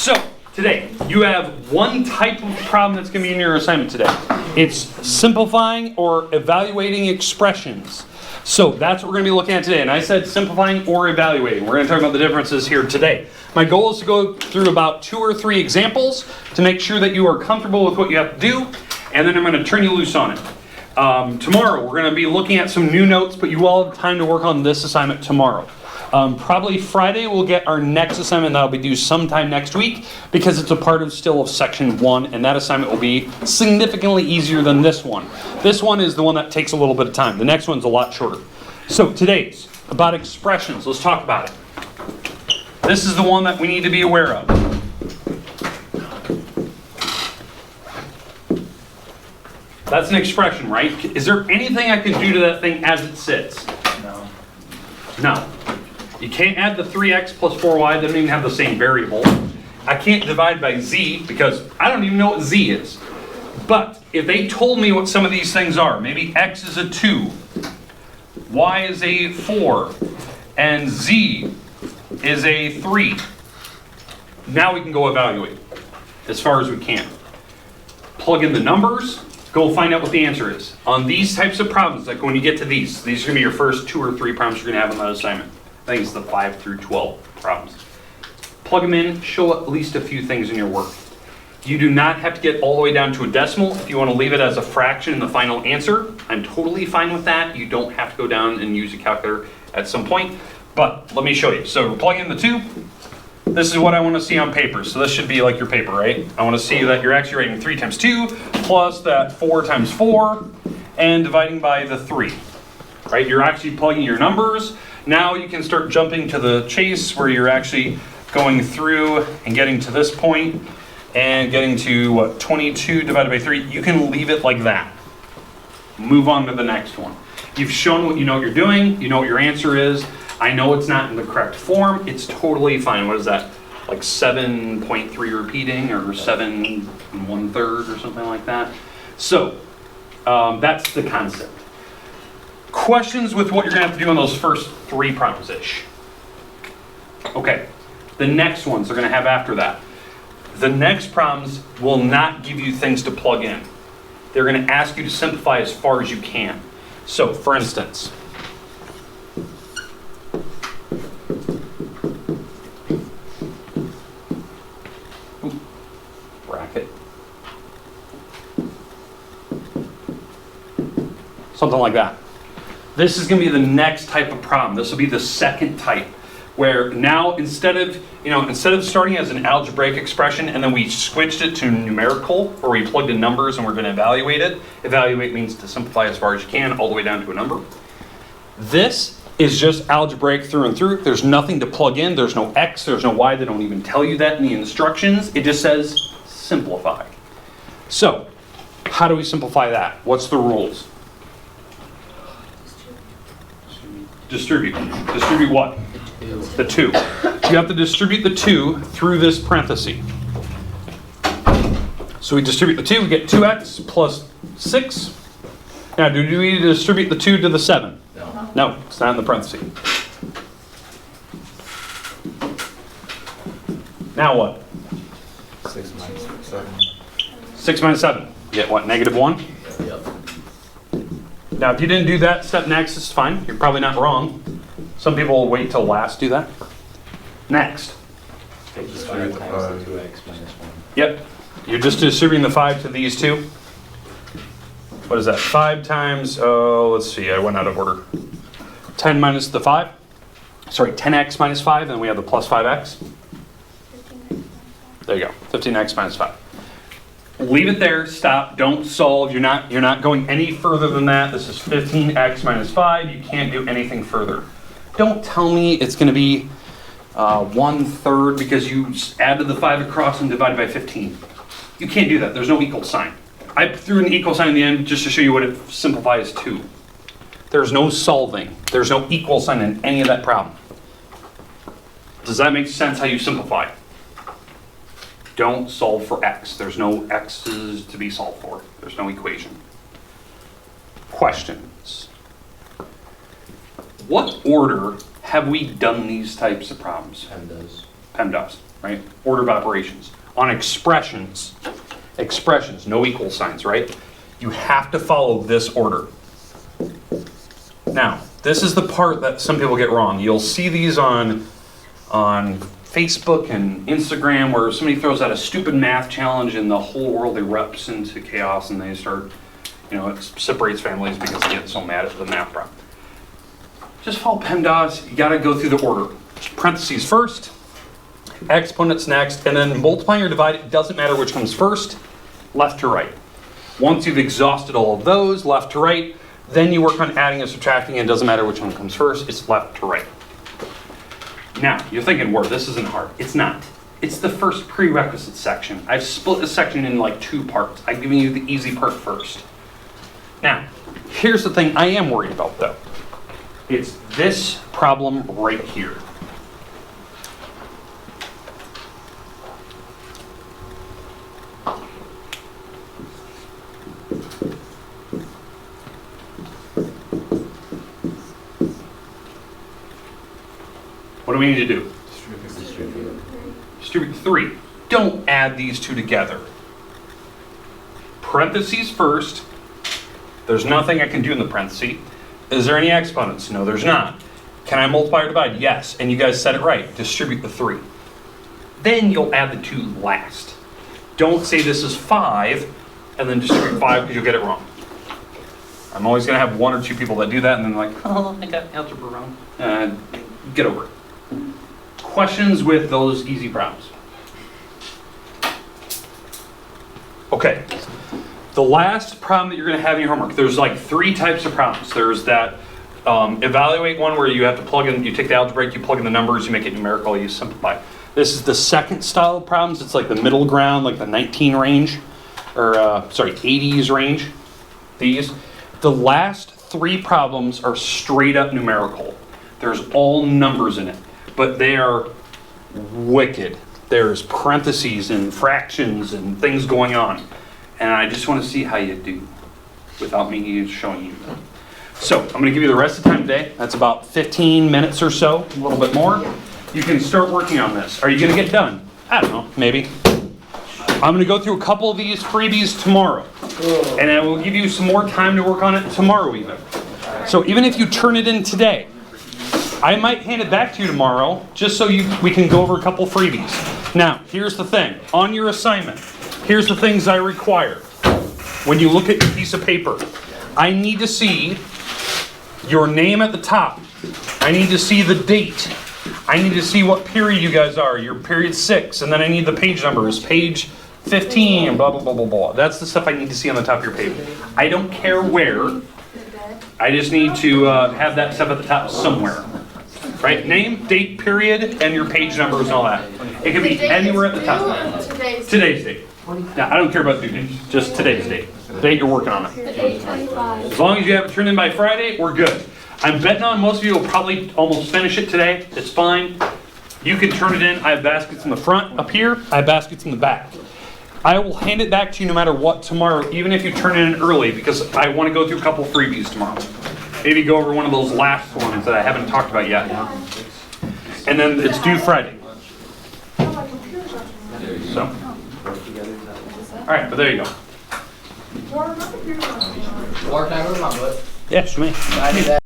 So, today, you have one type of problem that's going to be in your assignment today. It's simplifying or evaluating expressions. So, that's what we're going to be looking at today. And I said simplifying or evaluating. We're going to talk about the differences here today. My goal is to go through about 2 or 3 examples to make sure that you are comfortable with what you have to do. And then I'm going to turn you loose on it. Tomorrow, we're going to be looking at some new notes, but you all have time to work on this assignment tomorrow. Probably Friday we'll get our next assignment that'll be due sometime next week because it's a part of still of section 1, and that assignment will be significantly easier than this one. This one is the one that takes a little bit of time. The next one's a lot shorter. So today's about expressions. Let's talk about it. This is the one that we need to be aware of. That's an expression, right? Is there anything I can do to that thing as it sits? No. No. You can't add the 3x plus 4y, they don't even have the same variable. I can't divide by z because I don't even know what z is. But if they told me what some of these things are, maybe x is a 2, y is a 4, and z is a 3. Now we can go evaluate as far as we can. Plug in the numbers, go find out what the answer is. On these types of problems, like when you get to these are going to be your first 2 or 3 problems you're going to have on that assignment. I think it's the 5 through 12 problems. Plug them in, show at least a few things in your work. You do not have to get all the way down to a decimal. If you want to leave it as a fraction in the final answer, I'm totally fine with that. You don't have to go down and use a calculator at some point, but let me show you. So we're plugging in the 2. This is what I want to see on paper. So this should be like your paper, right? I want to see that you're actually writing 3 times 2 plus that 4 times 4 and dividing by the 3, right? You're actually plugging your numbers. Now you can start jumping to the chase where you're actually going through and getting to this point and getting to what, 22 divided by 3. You can leave it like that. Move on to the next one. You've shown what you know what you're doing. You know what your answer is. I know it's not in the correct form. It's totally fine. What is that? Like 7.3 repeating or 7 1/3 or something like that. So that's the concept. Questions with what you're going to have to do on those first 3 problems-ish. Okay, the next ones they're going to have after that. The next problems will not give you things to plug in. They're going to ask you to simplify as far as you can. So, for instance, bracket. Something like that. This is going to be the next type of problem. This will be the second type, where now instead of starting as an algebraic expression and then we switched it to numerical, where we plugged in numbers and we're going to evaluate it. Evaluate means to simplify as far as you can, all the way down to a number. This is just algebraic through and through. There's nothing to plug in. There's no x, there's no y. They don't even tell you that in the instructions. It just says simplify. So, how do we simplify that? What's the rules? Distribute. Distribute what? The 2. You have to distribute the 2 through this parenthesis. So we distribute the 2, we get 2x plus 6. Now, do we need to distribute the 2 to the 7? No. No, it's not in the parenthesis. Now what? 6 minus 7. 6 minus 7. You get what, negative 1? Yep. Now, if you didn't do that step next, it's fine. You're probably not wrong. Some people will wait till last to do that. Next. Take the 5 times the 2x minus 1. Yep. You're just distributing the 5 to these 2. What is that? 5 times, let's see, I went out of order. 10 minus the 5. Sorry, 10x minus 5, and then we have the plus 5x. There you go, 15x minus 5. Leave it there, stop, don't solve. You're not going any further than that. This is 15x minus 5. You can't do anything further. Don't tell me it's going to be 1/3 because you added the 5 across and divided by 15. You can't do that. There's no equal sign. I threw an equal sign in the end just to show you what it simplifies to. There's no solving. There's no equal sign in any of that problem. Does that make sense how you simplify? Don't solve for x. There's no x's to be solved for. There's no equation. Questions? What order have we done these types of problems? PEMDAS. PEMDAS, right? Order of operations. On expressions, no equal signs, right? You have to follow this order. Now, this is the part that some people get wrong. You'll see these on Facebook and Instagram where somebody throws out a stupid math challenge and the whole world erupts into chaos and they start, it separates families because they get so mad at the math problem. Just follow PEMDAS. You got to go through the order. Parentheses first, exponents next, and then multiplying or dividing. It doesn't matter which comes first, left to right. Once you've exhausted all of those, left to right, then you work on adding and subtracting, and it doesn't matter which one comes first, it's left to right. Now, you're thinking, well, this isn't hard. It's not. It's the first prerequisite section. I've split the section in like 2 parts. I've given you the easy part first. Now, here's the thing I am worried about though. It's this problem right here. What do we need to do? Distribute 3. Don't add these 2 together. Parentheses first. There's nothing I can do in the parentheses. Is there any exponents? No, there's not. Can I multiply or divide? Yes. And you guys said it right. Distribute the 3. Then you'll add the 2 last. Don't say this is 5 and then distribute 5 because you'll get it wrong. I'm always going to have 1 or 2 people that do that and then like, oh, I got algebra wrong. Get over it. Questions with those easy problems? Okay. The last problem that you're going to have in your homework, there's like 3 types of problems. There's that evaluate one where you have to plug in, you take the algebraic, you plug in the numbers, you make it numerical, you simplify. This is the second style of problems. It's like the middle ground, like the 19 range, or 80s range. These. The last 3 problems are straight up numerical. There's all numbers in it, but they are wicked. There's parentheses and fractions and things going on. And I just want to see how you do without me showing you. So I'm going to give you the rest of the time today. That's about 15 minutes or so, a little bit more. You can start working on this. Are you going to get done? I don't know, maybe. I'm going to go through a couple of these freebies tomorrow. And I will give you some more time to work on it tomorrow even. So even if you turn it in today, I might hand it back to you tomorrow just so we can go over a couple freebies. Now, here's the thing. On your assignment, here's the things I require. When you look at your piece of paper, I need to see your name at the top. I need to see the date. I need to see what period you guys are. You're period 6, and then I need the page numbers. Page 15, blah, blah, blah, blah, blah. That's the stuff I need to see on the top of your page. I don't care where. I just need to have that stuff at the top somewhere. Right? Name, date, period, and your page numbers and all that. It can be anywhere at the top. Today's date. Now, I don't care about due dates. Just today's date. The date you're working on it. As long as you have it turned in by Friday, we're good. I'm betting on most of you will probably almost finish it today. It's fine. You can turn it in. I have baskets in the front up here. I have baskets in the back. I will hand it back to you no matter what tomorrow, even if you turn it in early, because I want to go through a couple freebies tomorrow. Maybe go over one of those last ones that I haven't talked about yet. And then it's due Friday. So. All right, but there you go. More time with my butt. Yes, me. I do that.